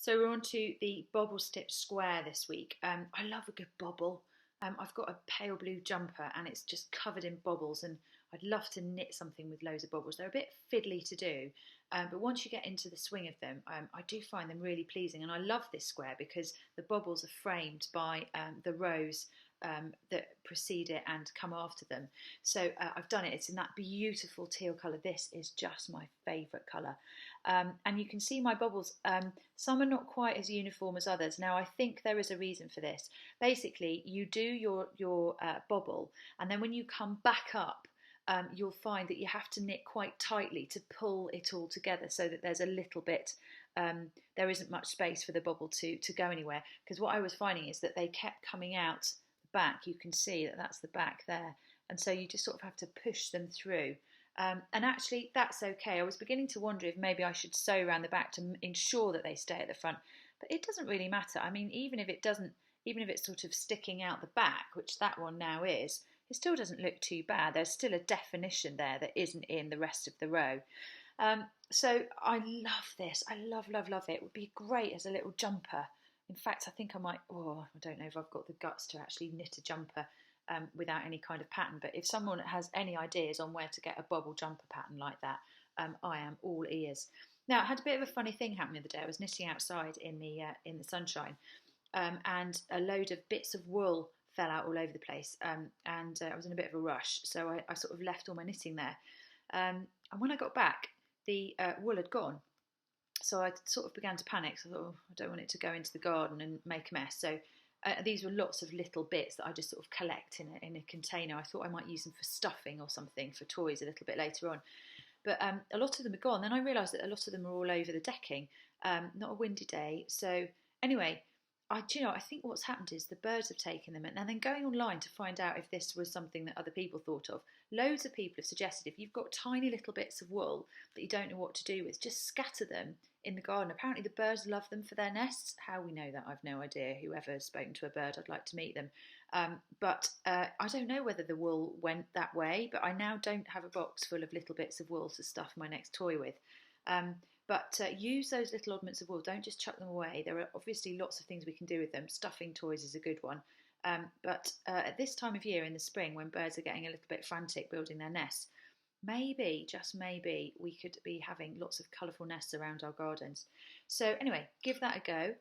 So we're on to the bobble stitch square this week. I love a good bobble. I've got a pale blue jumper and it's just covered in bobbles, and I'd love to knit something with loads of bobbles. They're a bit fiddly to do, but once you get into the swing of them, I do find them really pleasing. And I love this square because the bobbles are framed by the rows that precede it and come after them. So I've done it. It's in that beautiful teal colour. This is just my favourite colour. And you can see my bubbles. Some are not quite as uniform as others. Now, I think there is a reason for this. Basically, you do your bobble, and then when you come back up, you'll find that you have to knit quite tightly to pull it all together so that there's a little bit, there isn't much space for the bobble to go anywhere. Because what I was finding is that they kept coming out the back. You can see that that's the back there. And so you just sort of have to push them through. And actually, that's okay. I was beginning to wonder if maybe I should sew around the back to ensure that they stay at the front. But it doesn't really matter. I mean, even if it's sort of sticking out the back, which that one now is, it still doesn't look too bad. There's still a definition there that isn't in the rest of the row. So I love this. I love, love, love it. It would be great as a little jumper. In fact, I think I might, I don't know if I've got the guts to actually knit a jumper without any kind of pattern. But if someone has any ideas on where to get a bobble jumper pattern like that, I am all ears. Now, I had a bit of a funny thing happen the other day. I was knitting outside in the sunshine, and a load of bits of wool fell out all over the place, and I was in a bit of a rush, so I sort of left all my knitting there. And when I got back, the wool had gone. So I sort of began to panic. So I thought, I don't want it to go into the garden and make a mess. So these were lots of little bits that I just sort of collect in a container. I thought I might use them for stuffing or something, for toys a little bit later on. But a lot of them are gone. Then I realised that a lot of them are all over the decking. Not a windy day. So anyway, I think what's happened is the birds have taken them, and then going online to find out if this was something that other people thought of. Loads of people have suggested if you've got tiny little bits of wool that you don't know what to do with, just scatter them in the garden. Apparently the birds love them for their nests. How we know that, I've no idea. Whoever's spoken to a bird, I'd like to meet them. But I don't know whether the wool went that way, but I now don't have a box full of little bits of wool to stuff my next toy with. But use those little oddments of wool. Don't just chuck them away. There are obviously lots of things we can do with them. Stuffing toys is a good one. But at this time of year in the spring, when birds are getting a little bit frantic building their nests, maybe, just maybe, we could be having lots of colourful nests around our gardens. So anyway, give that a go.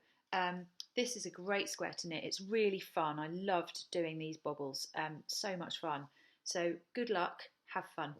This is a great square to knit. It's really fun. I loved doing these bobbles. So much fun. So good luck. Have fun.